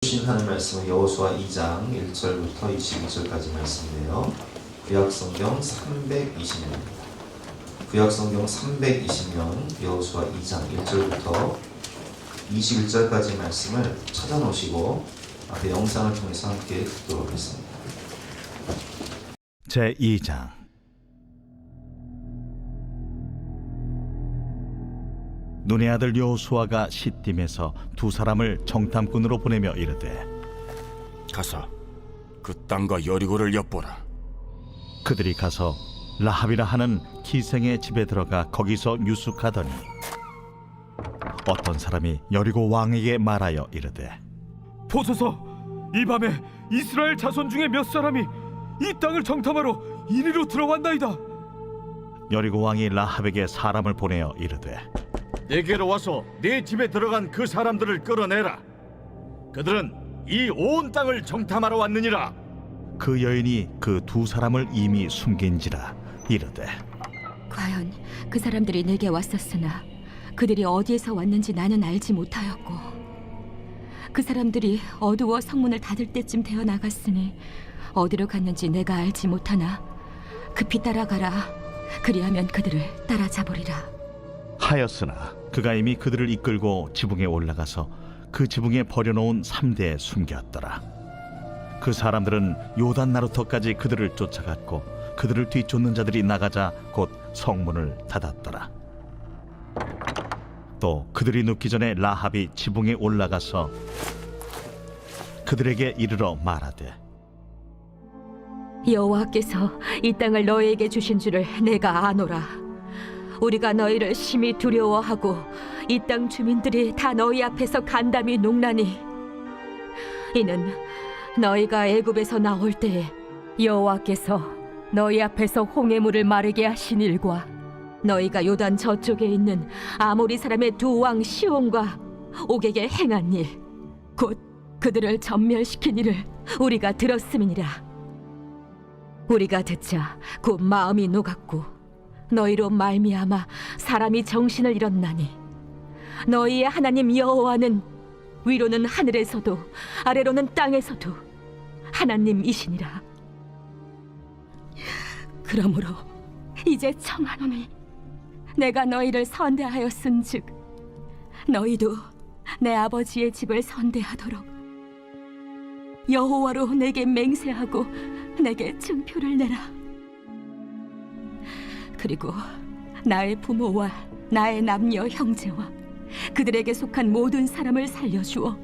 주신 하는 말씀은 여호수아 2장 1절부터 22절까지 말씀인데요. 구약성경 320년입니다. 구약성경 320년 여호수아 2장 1절부터 21절까지 말씀을 찾아놓으시고 앞에 영상을 통해서 함께 듣도록 하겠습니다. 제2장. 눈의 아들 여호수아가 시딤에서 두 사람을 정탐꾼으로 보내며 이르되, 가서 그 땅과 여리고를 엿보라. 그들이 가서 라합이라 하는 기생의 집에 들어가 거기서 유숙하더니 어떤 사람이 여리고 왕에게 말하여 이르되, 보소서, 이 밤에 이스라엘 자손 중에 몇 사람이 이 땅을 정탐하러 이리로 들어왔나이다. 여리고 왕이 라합에게 사람을 보내어 이르되, 내게로 와서 내 집에 들어간 그 사람들을 끌어내라. 그들은 이 온 땅을 정탐하러 왔느니라. 그 여인이 그 두 사람을 이미 숨긴지라 이르되, 과연 그 사람들이 내게 왔었으나 그들이 어디에서 왔는지 나는 알지 못하였고, 그 사람들이 어두워 성문을 닫을 때쯤 되어 나갔으니 어디로 갔는지 내가 알지 못하나 급히 따라가라. 그리하면 그들을 따라잡으리라 하였으나 그가 이미 그들을 이끌고 지붕에 올라가서 그 지붕에 버려놓은 3대에 숨겼더라. 그 사람들은 요단 나루터까지 그들을 쫓아갔고 그들을 뒤쫓는 자들이 나가자 곧 성문을 닫았더라. 또 그들이 눕기 전에 라합이 지붕에 올라가서 그들에게 이르러 말하되, 여호와께서 이 땅을 너희에게 주신 줄을 내가 아노라. 우리가 너희를 심히 두려워하고 이 땅 주민들이 다 너희 앞에서 간담이 농나니, 이는 너희가 애굽에서 나올 때에 여호와께서 너희 앞에서 홍해물을 마르게 하신 일과 너희가 요단 저쪽에 있는 아모리 사람의 두 왕 시온과 옥에게 행한 일, 곧 그들을 전멸시킨 일을 우리가 들었음이니라. 우리가 듣자 곧 마음이 녹았고 너희로 말미암아 사람이 정신을 잃었나니, 너희의 하나님 여호와는 위로는 하늘에서도 아래로는 땅에서도 하나님이시니라. 그러므로 이제 청하노니 내가 너희를 선대하였은즉 너희도 내 아버지의 집을 선대하도록 여호와로 내게 맹세하고 내게 증표를 내라. 그리고 나의 부모와 나의 남녀 형제와 그들에게 속한 모든 사람을 살려주어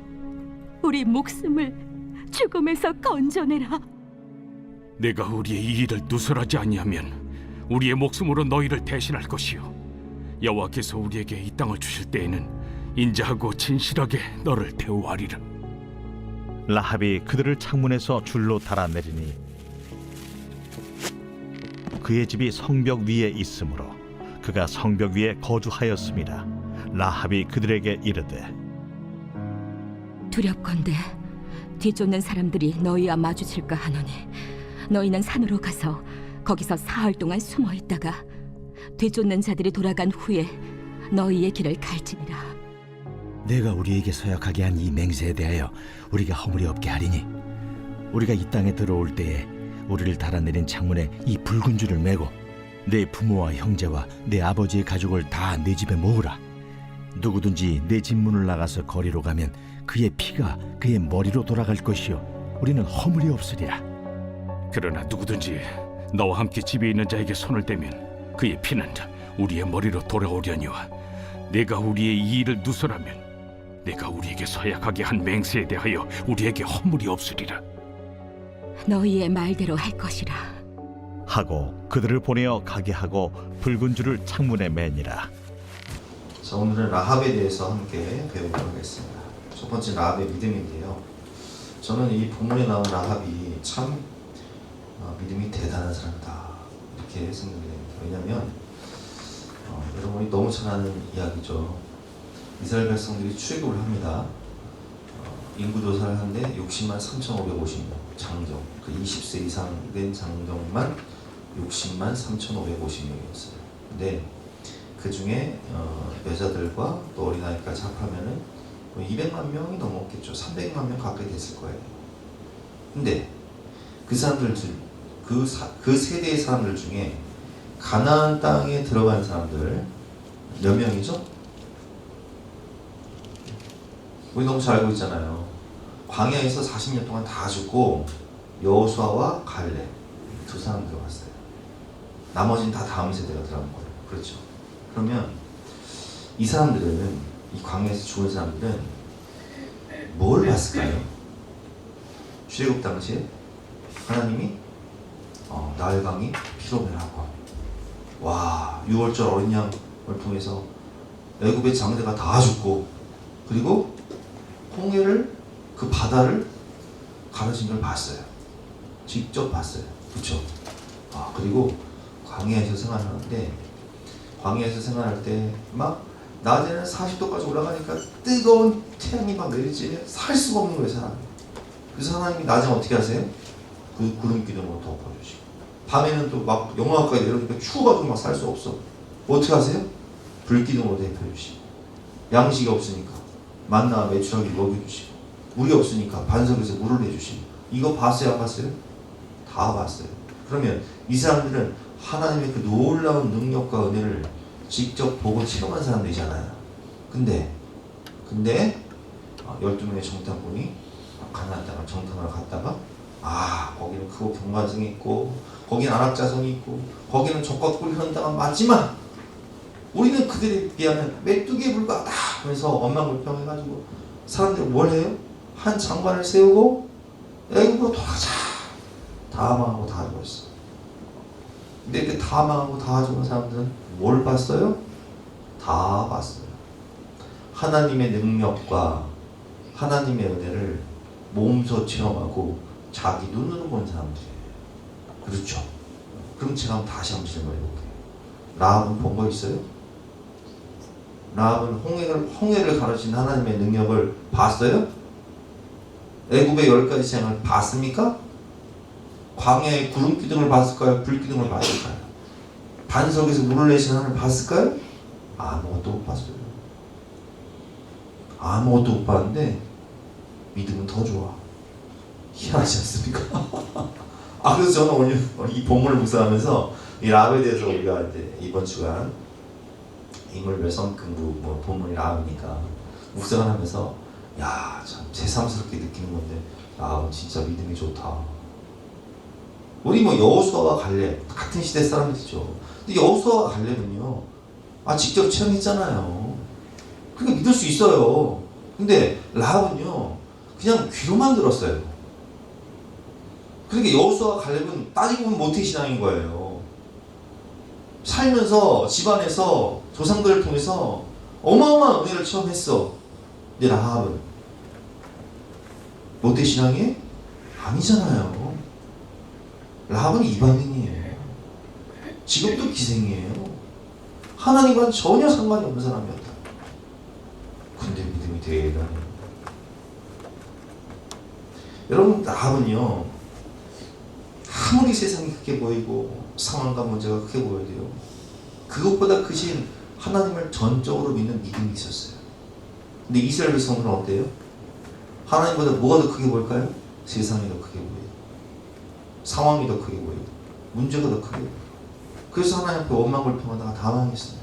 우리 목숨을 죽음에서 건져내라. 내가 우리의 이 일을 누설하지 아니하면 우리의 목숨으로 너희를 대신할 것이요, 여호와께서 우리에게 이 땅을 주실 때에는 인자하고 진실하게 너를 대우하리라. 라합이 그들을 창문에서 줄로 달아내리니 그의 집이 성벽 위에 있으므로 그가 성벽 위에 거주하였습니다. 라합이 그들에게 이르되, 두렵건대 뒤쫓는 사람들이 너희와 마주칠까 하노니 너희는 산으로 가서 거기서 사흘 동안 숨어 있다가 뒤쫓는 자들이 돌아간 후에 너희의 길을 갈지니라. 내가 우리에게 서약하게 한 이 맹세에 대하여 우리가 허물이 없게 하리니, 우리가 이 땅에 들어올 때에 우리를 달아내린 창문에 이 붉은 줄을 매고 내 부모와 형제와 내 아버지의 가족을 다 내 집에 모으라. 누구든지 내 집 문을 나가서 거리로 가면 그의 피가 그의 머리로 돌아갈 것이요, 우리는 허물이 없으리라. 그러나 누구든지 너와 함께 집에 있는 자에게 손을 대면 그의 피는 우리의 머리로 돌아오려니와, 내가 우리의 이 일을 누설하면 내가 우리에게 서약하게 한 맹세에 대하여 우리에게 허물이 없으리라. 너희의 말대로 할 것이라 하고 그들을 보내어 가게 하고 붉은 줄을 창문에 매니라. 자, 오늘은 라합에 대해서 함께 배우도록 하겠습니다. 첫 번째 라합의 믿음인데요. 저는 이 본문에 나온 라합이 참 믿음이 대단한 사람이다 이렇게 생각이 됩니다. 왜냐하면 여러분이 너무 잘 아는 이야기죠. 이스라엘 백성들이 출애굽을 합니다. 인구 조사를 하는데 60만 3,550명 장정, 그 20세 이상 된 장정만 60만 3,550명이었어요. 근데 그 중에 여자들과 또 어린아이까지 합하면은 뭐 200만 명이 넘었겠죠. 300만 명 가까이 됐을 거예요. 근데 그 사람들 그 세대의 사람들 중에 가나안 땅에 들어간 사람들 몇 명이죠? 우리 너무 잘 알고 있잖아요. 광야에서 40년 동안 다 죽고 여호수아와 갈렙 두 사람 들어갔어요. 나머지는 다 다음 세대가 들어간 거예요. 그렇죠. 그러면 이 사람들은, 이 광야에서 죽은 사람들은 뭘 봤을까요? 출애굽 당시에 하나님이 나일강이 피로 변하고, 와, 6월절 어린 양을 통해서 애굽의 장대가 다 죽고, 그리고 홍해를, 그 바다를 가르친 걸 봤어요. 직접 봤어요. 그렇죠? 그리고 광야에서 생활하는데, 광야에서 생활할 때 막 낮에는 40도까지 올라가니까 뜨거운 태양이 막 내리쬐면 살 수가 없는 거예요, 사람이. 그래서 하나님이 낮에 어떻게 하세요? 그 구름 기둥으로 덮어주시고, 밤에는 또 막 영하 가까이 내려오니까 추워가지고 막 살 수 없어. 어떻게 하세요? 불기둥으로 대표주시고, 양식이 없으니까 만나 메추라기 먹여주시고, 물이 없으니까 반석에서 물을 내주시고. 이거 봤어요, 안 봤어요? 다 봤어요. 그러면 이 사람들은 하나님의 그 놀라운 능력과 은혜를 직접 보고 체험한 사람들이잖아요. 근데 12명의 정탐꾼이 가나안 땅을 정탐하러 갔다가, 거기는 크고 경관성이 있고, 거기는 안악자성이 있고, 거기는 적과 꿀이 흐르는 땅은 맞지만 우리는 그들에 비하면 메뚜기에 불과하다 하면서 원망불평해가지고 사람들이 뭘 해요? 한 장관을 세우고 애굽으로 돌아가자. 다 망하고 다 죽었어. 근데 이렇게 다 망하고 다 죽은 사람들은 뭘 봤어요? 다 봤어요. 하나님의 능력과 하나님의 은혜를 몸소 체험하고 자기 눈으로 본 사람들이에요. 그렇죠? 그럼 제가 한번 다시 한번 질문해볼게요. 라합은 본 거 있어요? 라합은 홍해를 가르친 하나님의 능력을 봤어요? 애굽의 10가지 재앙을 봤습니까? 광야의 구름 기둥을 봤을까요? 불 기둥을 봤을까요? 반석에서 물을 내신 하나님을 봤을까요? 아무것도 못 봤어요. 아무것도 못 봤는데 믿음은 더 좋아. 희한하지 않습니까? 그래서 저는 오늘 이 본문을 묵상하면서 이 라합에 대해서 우리가 이제 이번 주간 인물별 성금부 본문이 라합이니까 묵상을 하면서, 참 새삼스럽게 느끼는 건데 라합은 진짜 믿음이 좋다. 우리 여호수아와 갈렙 같은 시대 사람들이죠. 근데 여호수아와 갈렙은요, 직접 체험했잖아요. 그러니까 믿을 수 있어요. 근데 라합은요, 그냥 귀로만 들었어요. 그러니까 여호수아와 갈렙은 따지고 보면 모태신앙인 거예요. 살면서 집안에서 조상들을 통해서 어마어마한 은혜를 체험했어. 근데 라합은 모태신앙이 아니잖아요. 라합은 이방인이에요. 직업도 기생이에요. 하나님과는 전혀 상관이 없는 사람이었다. 근데 믿음이 대단해요. 여러분, 라합은요, 아무리 세상이 크게 보이고 상황과 문제가 크게 보여도요, 그것보다 크신 하나님을 전적으로 믿는 믿음이 있었어요. 근데 이스라엘 백성들은 어때요? 하나님보다 뭐가 더 크게 보일까요? 세상이 더 크게 보여요. 상황이 더 크게 보여요. 문제가 더 크게 보여요. 그래서 하나님 앞에 원망불평하다가 다 망했어요.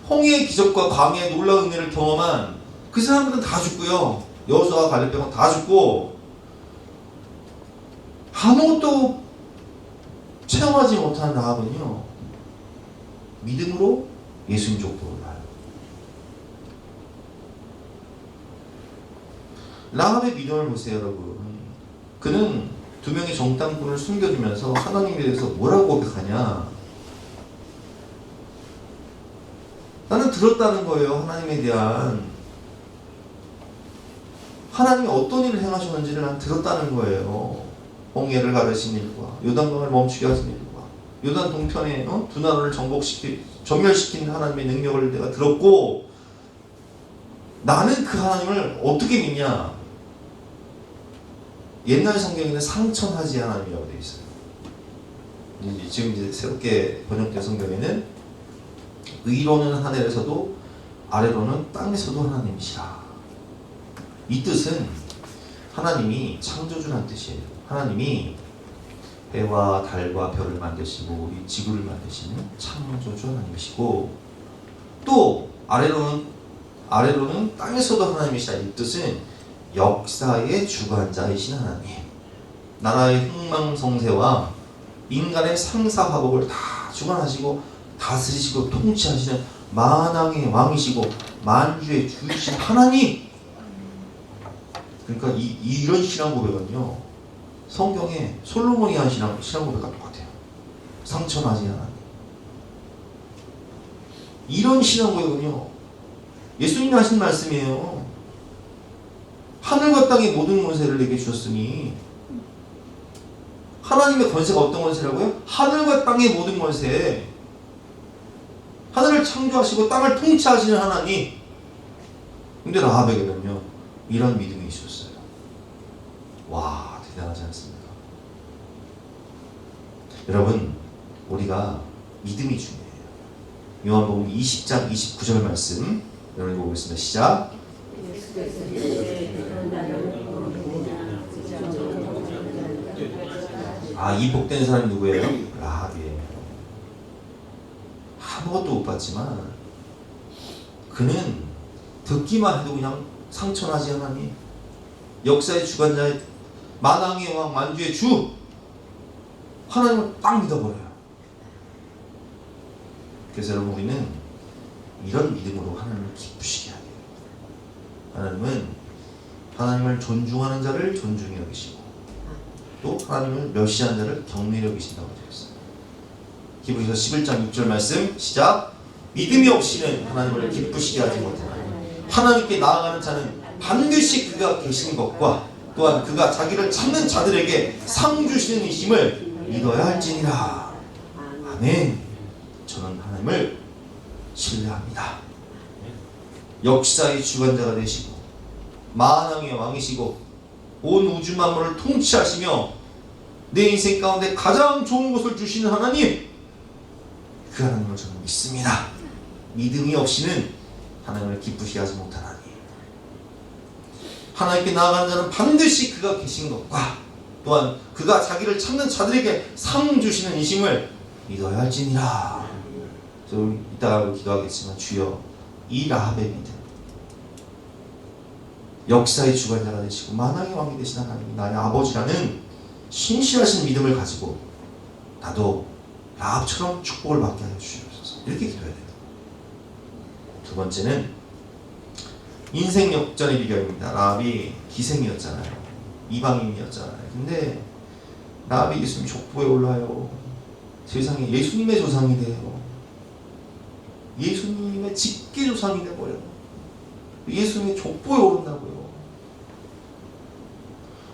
홍해의 기적과 광야의 놀라운 은혜를 경험한 그 사람들은 다 죽고요, 여호수아와 갈렙 빼고 다 죽고, 아무것도 체험하지 못한 라합은요, 믿음으로 예수님 족보를 봐요. 라합의 믿음을 보세요, 여러분. 그는 2명의 정탐꾼을 숨겨주면서 하나님에 대해서 뭐라고 고백하냐? 나는 들었다는 거예요. 하나님에 대한, 하나님이 어떤 일을 행하셨는지를 난 들었다는 거예요. 홍해를 가르신 일과 요단강을 멈추게 하신 일과 요단 동편에 두 나라를 전멸시킨 하나님의 능력을 내가 들었고, 나는 그 하나님을 어떻게 믿냐? 옛날 성경에는 상천하지 하나님이라고 되어 있어요. 지금 이제 새롭게 번역된 성경에는 의로는 하늘에서도 아래로는 땅에서도 하나님이시라. 이 뜻은 하나님이 창조주란 뜻이에요. 하나님이 해와 달과 별을 만드시고 이 지구를 만드시는 창조주 하나님이시고, 또 아래로는 땅에서도 하나님이시라. 이 뜻은 역사의 주관자이신 하나님, 나라의 흥망성쇠와 인간의 상사화복을 다 주관하시고 다스리시고 통치하시는 만왕의 왕이시고 만주의 주이신 하나님. 그러니까 이런 신앙 고백은요, 성경에 솔로몬이 한 신앙 고백과 똑같아요. 상처나지 하나님. 이런 신앙 고백은요, 예수님이 하신 말씀이에요. 하늘과 땅의 모든 권세를 내게 주셨으니, 하나님의 권세가 어떤 권세라고요? 하늘과 땅의 모든 권세. 하늘을 창조하시고 땅을 통치하시는 하나님. 근데 라합에게는요, 이런 믿음이 있었어요. 와, 대단하지 않습니까? 여러분, 우리가 믿음이 중요해요. 요한복음 20장 29절 말씀 여러분 보겠습니다. 시작. 이 복된 사람이 누구예요? 라합이에요. 아무것도 못 봤지만 그는 듣기만 해도 그냥 상처나지 하나님, 역사의 주관자의 만왕의 왕, 만주의 주 하나님을 딱 믿어버려요. 그래서 여러분, 우리는 이런 믿음으로 하나님을 기쁘시게 하게 해요. 하나님은 하나님을 존중하는 자를 존중히 여기시고, 또 하나님을 멸시하는 자를 경외히 여기신다고 되어 있어요. 히브리서 11장 6절 말씀 시작. 믿음이 없이는 하나님을 기쁘시게 하지 못하나니 하나님께 나아가는 자는 반드시 그가 계신 것과 또한 그가 자기를 찾는 자들에게 상 주시는 이심을 믿어야 할지니라. 아멘. 저는 하나님을 신뢰합니다. 역사의 주관자가 되시고 만왕의 왕이시고 온 우주 만물을 통치하시며 내 인생 가운데 가장 좋은 것을 주시는 하나님, 그 하나님을 저는 믿습니다. 믿음이 없이는 하나님을 기쁘시게 하지 못하나니 하나님께 나아가는 자는 반드시 그가 계신 것과 또한 그가 자기를 찾는 자들에게 상 주시는 이심을 믿어야 할지니라. 저 이따가 기도하겠지만, 주여, 이 라합의 믿음, 역사의 주관자가 되시고 만왕의 왕이 되신 하나님이 나의 아버지라는 신실하신 믿음을 가지고 나도 라합처럼 축복을 받게 하여 주시옵소서. 이렇게 기도해야 돼요. 두 번째는 인생 역전의 비결입니다. 라합이 기생이었잖아요. 이방인이었잖아요. 근데 라합이 예수님 족보에 올라요. 세상에 예수님의 조상이 돼요. 예수님의 직계 조상이 돼버려요. 예수님의 족보에 오른다고요.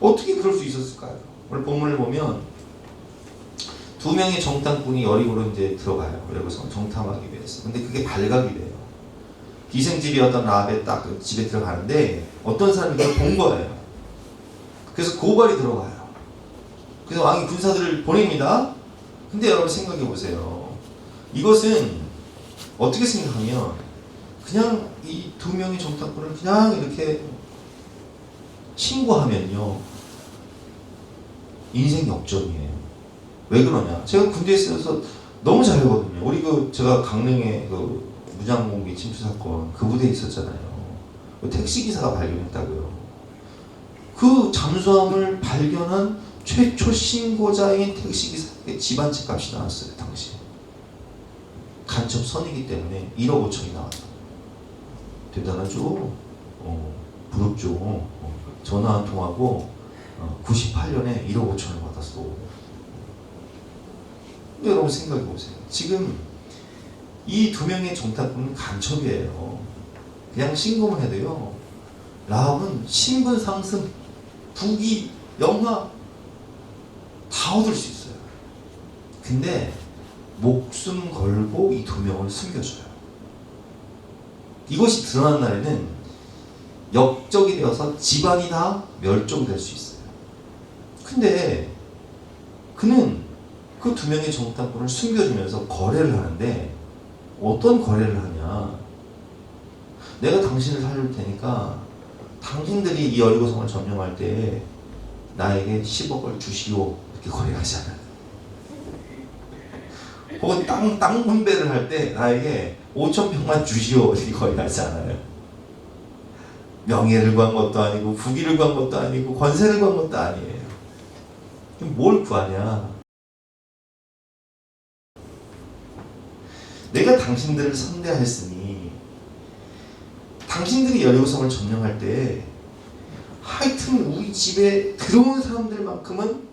어떻게 그럴 수 있었을까요? 오늘 본문을 보면 두 명의 정탐꾼이 여리고로 이제 들어가요. 여리고서 정탐하기 위해서. 근데 그게 발각이 돼요. 기생집이었던 라합의 딱 그 집에 들어가는데 어떤 사람이 그걸 본 거예요. 그래서 고발이 들어가요. 그래서 왕이 군사들을 보냅니다. 근데 여러분 생각해 보세요. 이것은 어떻게 생각하면 그냥 이 두 명의 정탐꾼을 그냥 이렇게 신고하면요, 인생 역전이에요. 왜 그러냐? 제가 군대에 있어서 너무 잘 알거든요. 우리 제가 강릉에 무장공비 침투 사건 그 부대에 있었잖아요. 택시기사가 발견했다고요. 그 잠수함을 발견한 최초 신고자인 택시기사의 집안 집값이 나왔어요. 당시에 간첩 선이기 때문에 1억 5천이 나왔다. 대단하죠? 부럽죠? 전화 한 통하고 98년에 1억 5천을 받았어. 근데 여러분 생각해 보세요. 지금 이 두 명의 정탐꾼은 간첩이에요. 그냥 신고만 해도요, 라합은 신분 상승, 부귀, 영화 다 얻을 수 있어요. 근데 목숨 걸고 이 두 명을 숨겨줘요. 이것이 드러난 날에는 역적이 되어서 집안이 다 멸종될 수 있어요. 근데 그는 그 두 명의 정탐꾼을 숨겨주면서 거래를 하는데, 어떤 거래를 하냐? 내가 당신을 살릴 테니까 당신들이 이 여리고성을 점령할 때 나에게 10억을 주시오 이렇게 거래하잖아요. 혹은 땅 분배를 할 때 나에게 5,000평만 주시오 이렇게 거래하잖아요. 명예를 구한 것도 아니고 부귀를 구한 것도 아니고 권세를 구한 것도 아니에요. 그럼 뭘 구하냐? 내가 당신들을 선대하였으니 당신들이 여리고성을 점령할 때 하여튼 우리 집에 들어온 사람들만큼은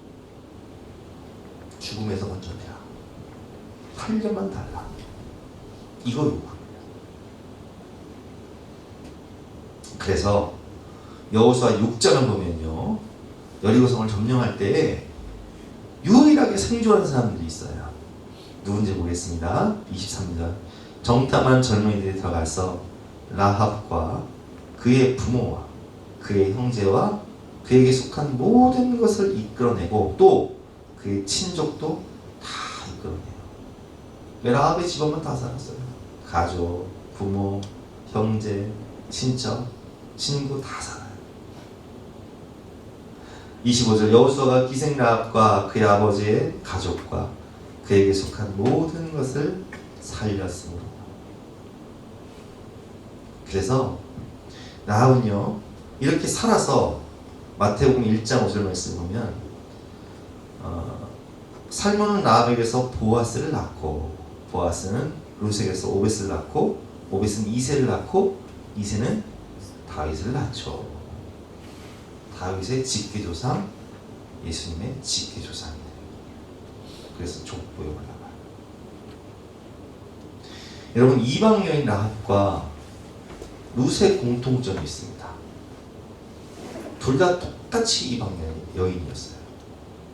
죽음에서 건져내라. 살려만 달라. 이거 요구합니다. 그래서 여호수아 6장을 보면요, 여리고성을 점령할 때 유일하게 생존한 사람들이 있어요. 누군지 보겠습니다. 23절. 정탐한 젊은이들이 들어가서 라합과 그의 부모와 그의 형제와 그에게 속한 모든 것을 이끌어내고 또 그의 친족도 다 이끌어내요. 라합의 집안만 다 살았어요. 가족, 부모, 형제, 친척, 친구 다 살아요. 25절. 여호수아가 기생 라합과 그의 아버지의 가족과 그에게 속한 모든 것을 살렸으므로. 그래서 라합은요 이렇게 살아서 마태복음 1장 5절 말씀 보면 살몬은 라합에게서 보아스를 낳고 보아스는 룻에게서 오벳을 낳고 오벳은 이새를 낳고 이새는 다윗을 낳죠. 다윗의 직계조상, 예수님의 직계조상이에요. 그래서 족보에 올라가요. 여러분, 이방 여인 라합과 룻의 공통점이 있습니다. 둘 다 똑같이 이방 여인이었어요.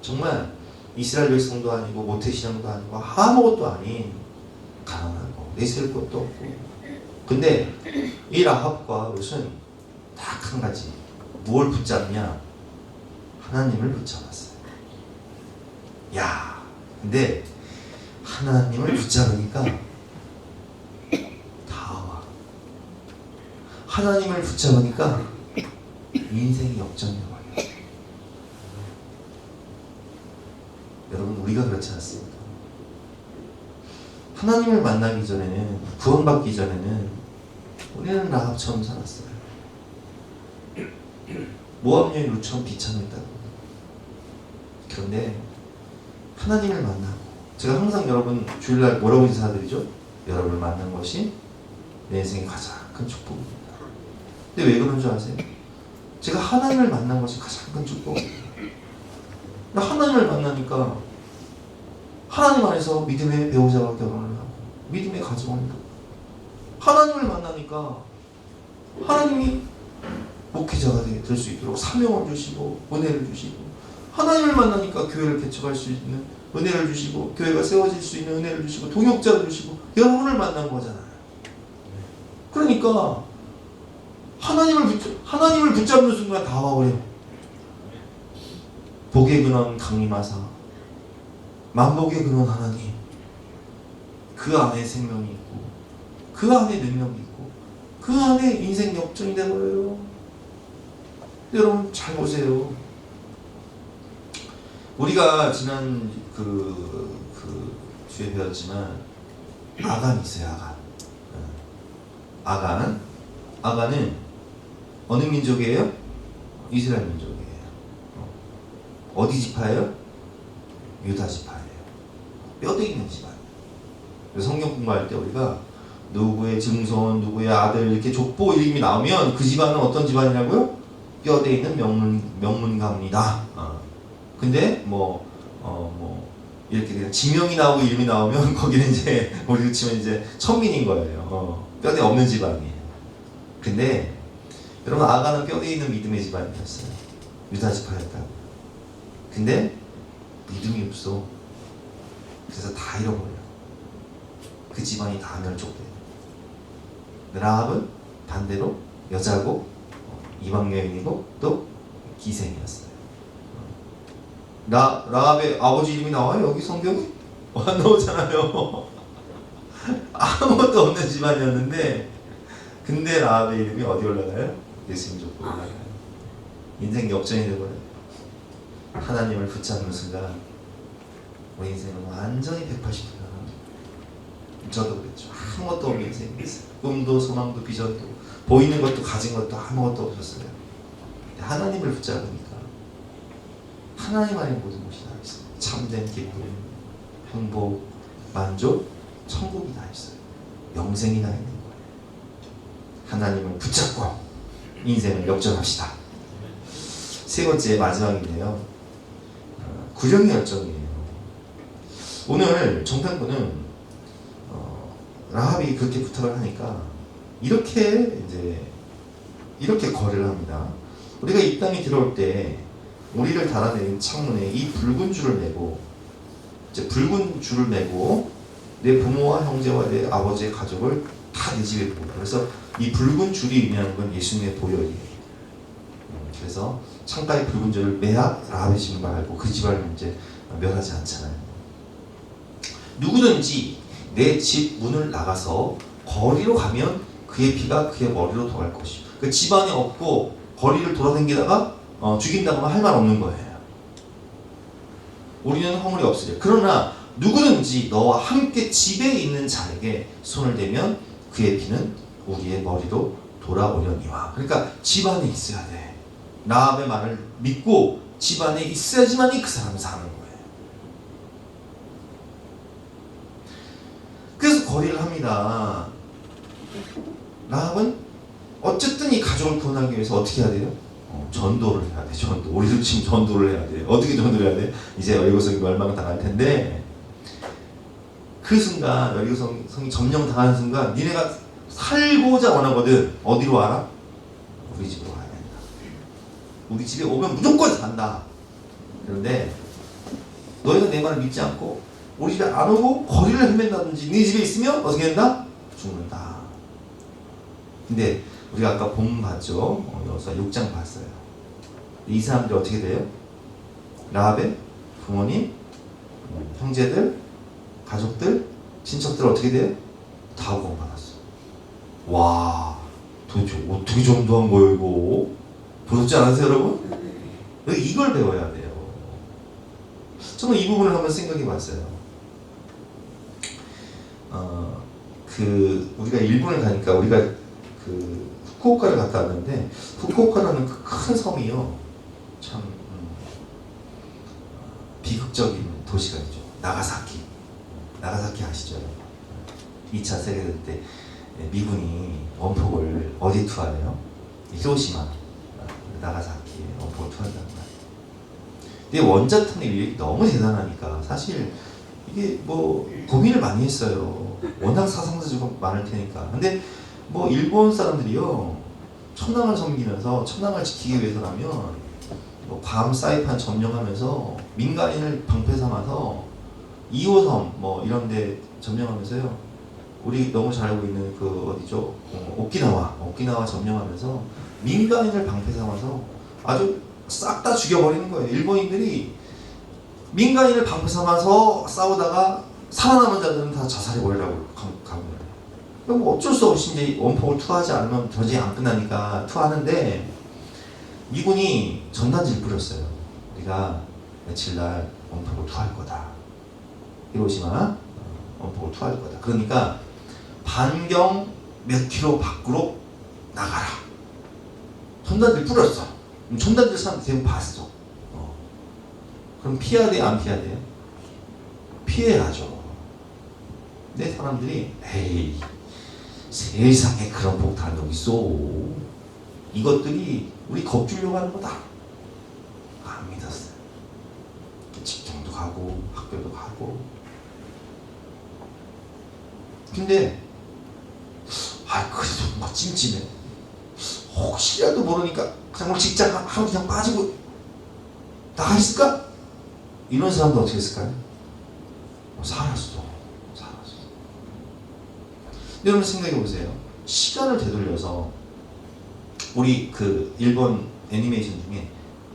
정말 이스라엘 백성도 아니고 모태신앙도 아니고 아무것도 아닌 가난하고 내세울 것도 없고. 근데 이 라합과 룻은 딱 한 가지, 뭘 붙잡냐? 하나님을 붙잡았어요. 야, 근데 하나님을 붙잡으니까 다 와. 하나님을 붙잡으니까 인생이 역전이 와요. 여러분, 우리가 그렇지 않습니까? 하나님을 만나기 전에는, 구원받기 전에는 우리는 라합처럼 살았어요. 모압 여인 룻처럼 비참했다고. 그런데 하나님을 만나고, 제가 항상 여러분 주일날 뭐라고 인사드리죠? 여러분을 만난 것이 내 인생의 가장 큰 축복입니다. 근데 왜 그런 줄 아세요? 제가 하나님을 만난 것이 가장 큰 축복입니다. 하나님을 만나니까 하나님 안에서 믿음의 배우자와 결혼을 하고 믿음의 가정을 이루고, 하나님을 만나니까 하나님이 목회자가 될 수 있도록 사명을 주시고 은혜를 주시고, 하나님을 만나니까 교회를 개척할 수 있는 은혜를 주시고 교회가 세워질 수 있는 은혜를 주시고 동역자를 주시고 여러분을 만난 거잖아요. 그러니까 하나님을 붙잡는 순간 다 와버려요. 복의 근원 강림하사 만복의 근원 하나님, 그 안에 생명이 있고 그 안에 능력이 있고 그 안에 인생 역전이 되버려요. 여러분 잘 보세요. 우리가 지난 주에 배웠지만 아간이 있어요. 아간은 어느 민족이에요? 이스라엘 민족이에요. 어디 지파예요? 유다 지파예요. 뼈대 있는 집안. 성경 공부할 때 우리가 누구의 증손, 누구의 아들 이렇게 족보 이름이 나오면 그 집안은 어떤 집안이라고요? 뼈대 있는 명문가입니다. 근데 이렇게 그냥 지명이 나오고 이름이 나오면 거기는 이제 우리로 치면 이제 천민인 거예요. 뼈대 없는 집안이에요. 근데 여러분, 아가는 뼈대 있는 믿음의 집안이었어요. 유다 지파였다고. 근데 믿음이 없어. 그래서 다 잃어버려요. 그 집안이 다 멸족돼요. 라합은 반대로 여자고 이방 여인이고 또 기생이었어요. 라합의 아버지 이름이 나와요? 여기 성경에? 안 나오잖아요. 아무것도 없는 집안이었는데 근데 라합의 이름이 어디 올라가요? 예수님 족보 올라가요. 인생 역전이 되버려요. 하나님을 붙잡는 순간 우리 인생은 완전히 180도가 저도 그랬죠. 아무것도 없는 인생이었어요. 꿈도 소망도 비전도 보이는 것도 가진 것도 아무것도 없었어요. 근데 하나님을 붙잡으니까 하나님 안에 모든 것이 다 있어요. 참된 기쁨, 행복, 만족, 천국이 다 있어요. 영생이 다 있는 거예요. 하나님을 붙잡고 인생을 역전합시다. 세 번째 마지막인데요. 구령의 열정이에요. 오늘 정탐꾼은 라합이 그렇게 부탁을 하니까 이렇게 거래를 합니다. 우리가 이 땅에 들어올 때 우리를 달아내린 창문에 이 붉은 줄을 매고 내 부모와 형제와 내 아버지의 가족을 다 내 집에 보고, 그래서 이 붉은 줄이 의미하는 건 예수님의 보혈이에요. 그래서 창가에 붉은 줄을 매야 라합의 집인 걸 알고 그 집을 이제 멸하지 않잖아요. 누구든지 내 집 문을 나가서 거리로 가면 그의 피가 그의 머리로 돌아갈 것이요. 그 집안에 없고 거리를 돌아다니다가 죽인다거나 할 말 없는 거예요. 우리는 허물이 없으려. 그러나 누구든지 너와 함께 집에 있는 자에게 손을 대면 그의 피는 우리의 머리로 돌아오려니와. 그러니까 집안에 있어야 돼. 라합의 말을 믿고 집안에 있어야지만이 그 사람은 사는 거예요. 그래서 거리를 합니다. 라합은 어쨌든 이 가족을 구원하기 위해서 어떻게 해야 돼요? 전도를 해야 돼. 전도. 우리도 지금 전도를 해야 돼. 어떻게 전도를 해야 돼? 이제 여리고성이 멸망당할 텐데 그 순간 여리고성이 점령당하는 순간 니네가 살고자 원하거든. 어디로 와라? 우리 집으로 와야 된다. 우리 집에 오면 무조건 산다. 그런데 너희가 내 말을 믿지 않고 우리 집에 안 오고 거리를 헤맨다든지 네 집에 있으면 어떻게 된다? 죽는다. 근데 우리가 아까 본문 봤죠? 여기서 6장 봤어요. 이 사람들이 어떻게 돼요? 라합의 부모님, 형제들, 가족들, 친척들 어떻게 돼요? 다 구원받았어. 와, 도대체 어떻게 전도한 거예요 이거? 보셨지 않으세요 여러분? 이걸 배워야 돼요. 저는 이 부분을 한번 생각해 봤어요. 우리가 일본을 가니까 우리가 후쿠오카를 갔다 왔는데 후쿠오카라는 그 큰 섬이요. 참 비극적인 도시가 있죠. 나가사키 아시죠? 2차 세계대전 때 미군이 원폭을 어디 투하해요? 히로시마, 나가사키에 원폭을 투하한단 말이에요. 근데 원자탄의 위력이 너무 대단하니까 사실 이게 뭐 고민을 많이 했어요. 워낙 사상자적으로 많을 테니까. 근데 뭐 일본 사람들이요, 천황을 섬기면서 천황을 지키기 위해서라면 뭐 괌 사이판 점령하면서 민간인을 방패 삼아서 2호섬 뭐 이런데 점령하면서요. 우리 너무 잘 알고 있는 그 어디죠? 오키나와 점령하면서 민간인을 방패 삼아서 아주 싹 다 죽여버리는 거예요. 일본인들이 민간인을 방패 삼아서 싸우다가 살아남은 자들은 다 자살해버리라고 가면 그럼 어쩔 수 없이 이제 원폭을 투하하지 않으면 전쟁이 안 끝나니까 투하하는데 미군이 전단지를 뿌렸어요. 우리가 며칠 날 원폭을 투할 거다. 히로시마 원폭을 투할 거다. 그러니까 반경 몇 킬로 밖으로 나가라. 전단지를 뿌렸어. 전단지를 사람들이 대부분 봤어. 그럼 피해야 돼요? 안 피해야 돼요? 피해야죠. 근데 사람들이 에이 세상에 그런 폭탄 여기 있어. 이것들이 우리 겁주려고 하는 거다. 안 믿었어요. 직장도 가고 학교도 가고. 근데 그래도 막 찜찜해. 혹시라도 모르니까 그냥 직장 하고 그냥 빠지고 나가 있을까? 이런 사람도 어떻게 했을까요? 살았어. 여러분 생각해 보세요. 시간을 되돌려서 우리 그 일본 애니메이션 중에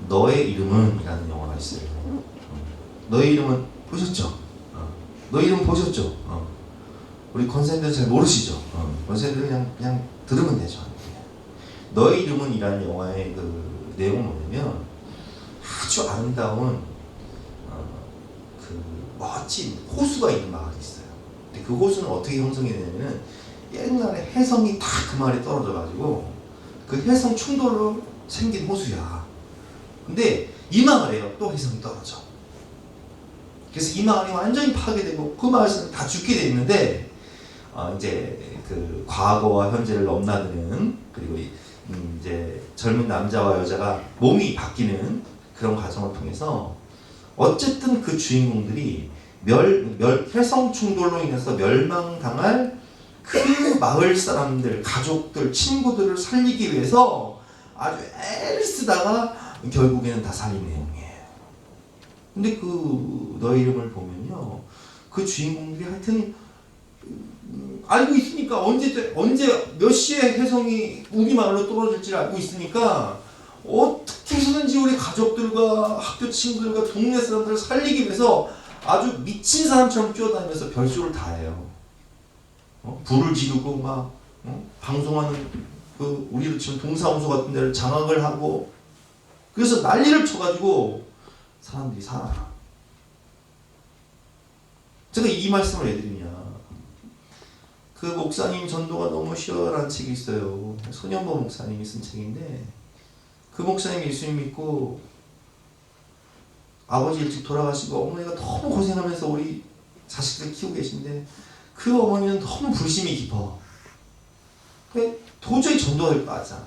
너의 이름은 이라는 영화가 있어요. 너의 이름은 보셨죠? 너의 이름 보셨죠? 우리 권사님들 잘 모르시죠? 권사님들 그냥 들으면 되죠. 너의 이름은 이라는 영화의 그 내용은 뭐냐면 아주 아름다운 그 멋진 호수가 있는 마을이 있어요. 근데 그 호수는 어떻게 형성이 되냐면은 옛날에 해성이 다 그 마을에 떨어져 가지고 그 해성 충돌로 생긴 호수야. 근데 이 마을에요 또 해성이 떨어져. 그래서 이 마을이 완전히 파괴되고 그 마을 사람들 다 죽게 돼 있는데 이제 그 과거와 현재를 넘나드는 그리고 이제 젊은 남자와 여자가 몸이 바뀌는 그런 과정을 통해서 어쨌든 그 주인공들이 혈성 충돌로 인해서 멸망당할 그 마을 사람들, 가족들, 친구들을 살리기 위해서 아주 애를 쓰다가 결국에는 다 살린 내용이에요. 근데 그 너의 이름을 보면요, 그 주인공들이 하여튼 알고 있으니까 언제 몇 시에 혜성이 우리 마을로 떨어질지 알고 있으니까 어떻게 해서든지 우리 가족들과 학교 친구들과 동네 사람들을 살리기 위해서 아주 미친 사람처럼 뛰어다니면서 별수를 다 해요. 불을 지르고 막 방송하는 그 우리로 치면 동사무소 같은 데를 장악을 하고 그래서 난리를 쳐가지고 사람들이 살아. 제가 이 말씀을 왜 드리냐, 그 목사님 전도가 너무 시원한 책이 있어요. 손현보 목사님이 쓴 책인데 그 목사님 예수님 믿고 아버지 일찍 돌아가시고 어머니가 너무 고생하면서 우리 자식들 키우고 계신데 그 어머니는 너무 불심이 깊어. 도저히 전도가 될 거 아니잖아.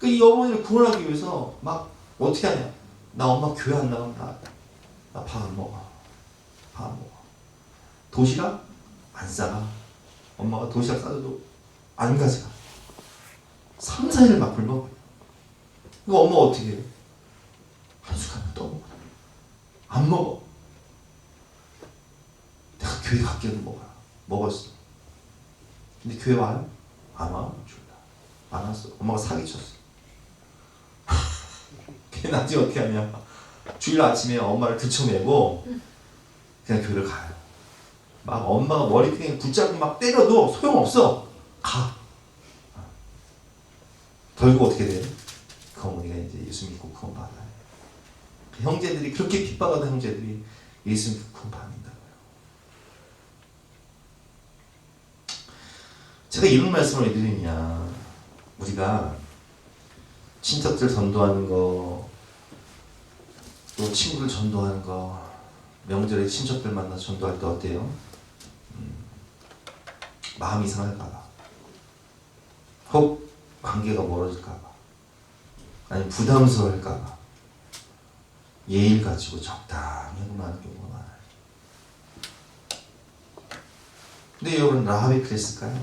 이 어머니를 구원하기 위해서 막 어떻게 하냐, 나 엄마 교회 안 나간다, 나 밥 안 먹어, 밥 안 먹어, 도시락 안 싸가, 엄마가 도시락 싸줘도 안 가져가, 3, 4일을 막 굶어. 이거 엄마 어떻게 해? 한 숟가락 떠 먹어. 안 먹어. 내가 교회 갈게도 먹어라. 먹었어. 근데 교회 와요? 안 와. 안 왔어. 엄마가 사기쳤어. 걔 나중에 어떻게 하냐, 주일 아침에 엄마를 들쳐매고 그냥 교회를 가요. 막 엄마가 머리끈에 붙잡고 막 때려도 소용없어. 가. 결국 어떻게 돼? 그 어머니가 이제 예수 믿고 구원 받아요. 그 형제들이 그렇게 핍박하던 형제들이 예수 믿고 구원 받는다고요. 제가 이런 말씀을 왜 드리냐, 우리가 친척들 전도하는 거, 또 친구들 전도하는 거, 명절에 친척들 만나 전도할 때 어때요? 마음이 상할까봐, 혹 관계가 멀어질까봐, 아니면 부담스러울까봐 예의를 가지고 적당히 하고 마는 경우가 많아요. 근데 여러분, 라합이 그랬을까요?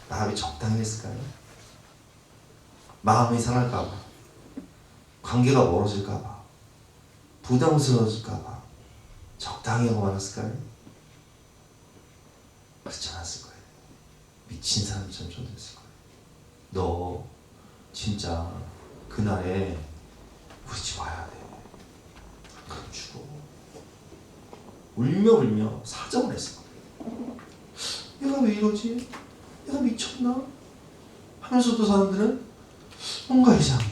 라합이 적당히 했을까요? 마음이 상할까봐, 관계가 멀어질까봐, 부담스러워질까봐 적당히 하고 말았을까요? 그렇지 않았을 거예요. 미친 사람처럼 전도했을 거예요. 너 진짜 그날에 우리 집 와야 돼. 그럼 죽어. 울며 사정을 했을 거예요. 얘가 왜 이러지? 얘가 미쳤나? 하면서도 사람들은 뭔가 이상해.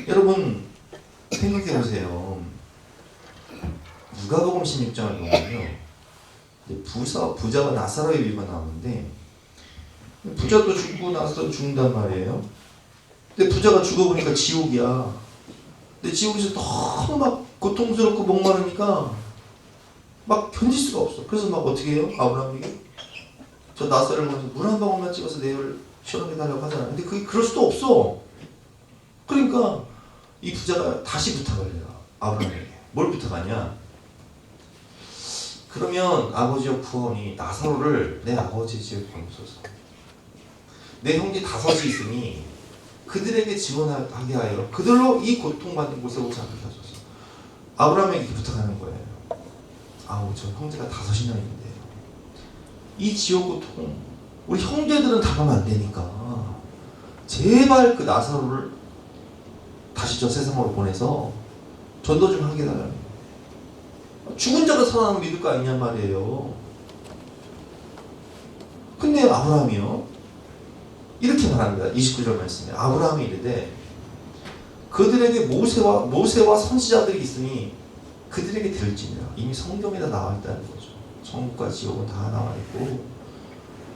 여러분 생각해보세요. 누가복음 16장을 보면요, 부자가 나사로의 비유가 나오는데 부자도 죽고 나사로도 죽는단 말이에요. 근데 부자가 죽어보니까 지옥이야. 근데 지옥에서 너무 막 고통스럽고 목마르니까 막 견딜 수가 없어. 그래서 막 어떻게 해요? 아브라함에게 저 나사로를 먼저 물 한 방울만 찍어서 내를 시원하게 달라고 하잖아. 근데 그게 그럴 수도 없어. 그러니까 이 부자가 다시 부탁을 해요, 아브라함에게. 뭘 부탁하냐? 그러면 아버지여 구원이 나사로를 내 아버지 집에 보내소서. 내 형제 5이 있으니 그들에게 지원하게 하여 그들로 이 고통받는 곳에 오지 않게 하소서. 아브라함에게 이렇게 부탁하는 거예요. 아우, 저 형제가 5이나 있는데 이 지옥 고통 우리 형제들은 당하면 안 되니까 제발 그 나사로를 다시 저 세상으로 보내서 전도 좀 하게 해달라는 거예요. 죽은 자가 살아나는 믿을 거 아니냔 말이에요. 근데 아브라함이요 이렇게 말합니다. 29절 말씀에 아브라함이 이르되 그들에게 모세와 선지자들이 있으니 그들에게 들을지니라. 이미 성경에다 나와 있다는 거죠. 천국과 지옥은 다 나와 있고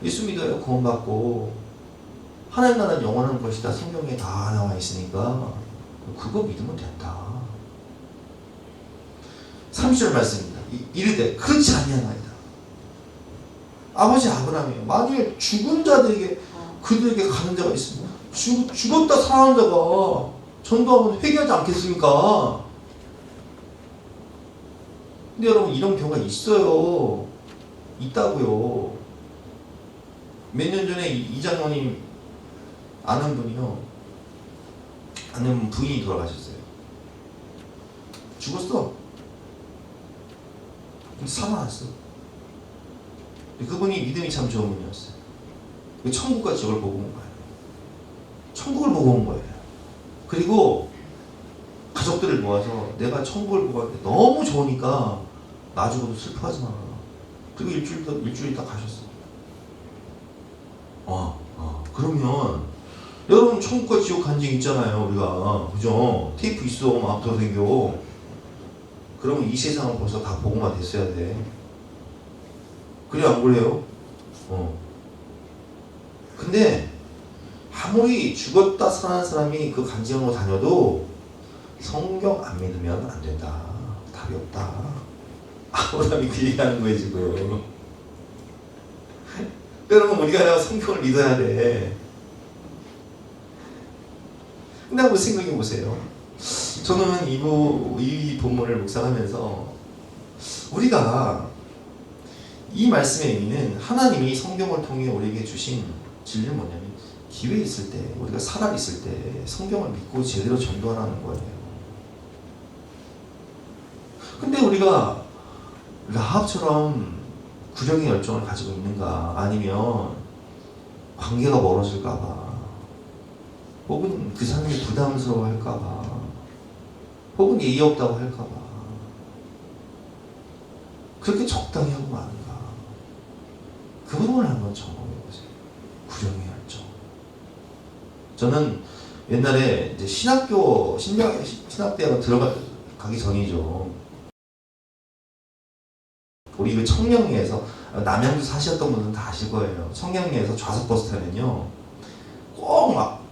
예수 믿어야 구원받고 하나님 나라는 영원한 것이다. 성경에 다 나와 있으니까 그거 믿으면 된다. 30절 말씀입니다. 이르되 그렇지 아니하나이다. 아버지 아브라함이요 만일 죽은 자들에게 그들에게 가는 자가 있으면 죽었다 살아난 자가 전도하면 회개하지 않겠습니까? 근데 여러분 이런 경우가 있어요. 있다고요. 몇 년 전에 이장로님 아는 분이요. 아는 부인이 돌아가셨어요. 죽었어. 근데 살아났어. 그분이 믿음이 참 좋은 분이었어요. 천국과 지옥을 보고 온 거예요. 천국을 보고 온 거예요. 그리고 가족들을 모아서 내가 천국을 보고 왔는데 너무 좋으니까 나 죽어도 슬퍼하지 마. 그리고 일주일 있다 가셨어. 그러면 여러분 천국과 지옥 간증 있잖아요. 우리가 그죠? 테이프 있어. 막 돌아다녀. 그러면 이 세상은 벌써 다 보고만 됐어야 돼. 그래 안 그래요? 근데 아무리 죽었다 살아난 사람이 그 간증하고 다녀도 성경 안 믿으면 안 된다. 답이 없다. 아브라함이 그 얘기하는 거예요 지금. 여러분 우리가 성경을 믿어야 돼. 근데 한번 생각해 보세요. 저는 이 본문을 묵상하면서 우리가 이 말씀의 의미는 하나님이 성경을 통해 우리에게 주신 진리는 뭐냐면 기회 있을 때 우리가 살아있을 때 성경을 믿고 제대로 전도하라는 거예요. 근데 우리가 라합처럼 구령의 열정을 가지고 있는가 아니면 관계가 멀어질까봐 혹은 그 사람이 부담스러워 할까봐 혹은 예의 없다고 할까봐 그렇게 적당히 하고 마는가 그 부분을 한번 점검해보세요. 구령의 열정. 저는 옛날에 이제 신학대학을 들어가기 전이죠. 우리 그 청량리에서 남양주 사셨던 분들은 다 아실 거예요. 청량리에서 좌석버스 타면요 꼭 막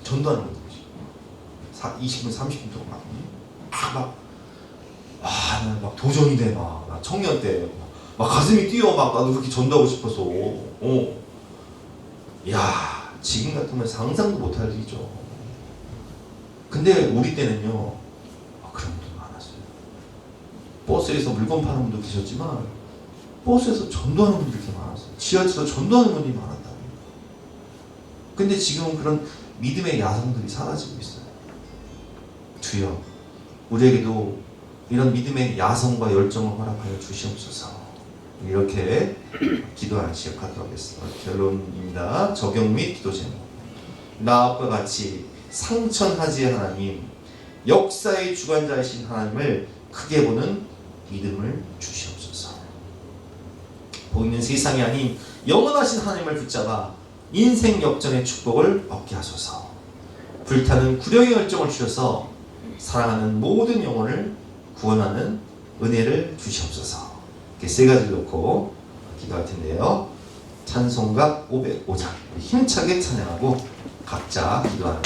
전도하는 거죠. 20분 30분 동안 막 도전이 돼. 막 청년 때 막 가슴이 뛰어. 막 나도 그렇게 전도하고 싶어서. 야 지금 같으면 상상도 못할 일이죠. 근데 우리 때는요 그런 분들 많았어요. 버스에서 물건 파는 분도 계셨지만 버스에서 전도하는 분들이 이렇게 많았어요. 지하철에서 전도하는 분들이 많았다고요. 근데 지금은 그런 믿음의 야성들이 사라지고 있어요. 주여 우리에게도 이런 믿음의 야성과 열정을 허락하여 주시옵소서. 이렇게 기도하는 시작하도록 하겠습니다. 결론입니다. 적용 및 기도 제목. 라합과 같이 상천하지 하나님, 역사의 주관자이신 하나님을 크게 보는 믿음을 주시옵소서. 보이는 세상이 아닌 영원하신 하나님을 붙잡아 인생 역전의 축복을 얻게 하소서. 불타는 구령의 열정을 주셔서 사랑하는 모든 영혼을 구원하는 은혜를 주시옵소서. 이렇게 세 가지를 놓고 기도할 텐데요. 찬송가 505장 힘차게 찬양하고 각자 기도하는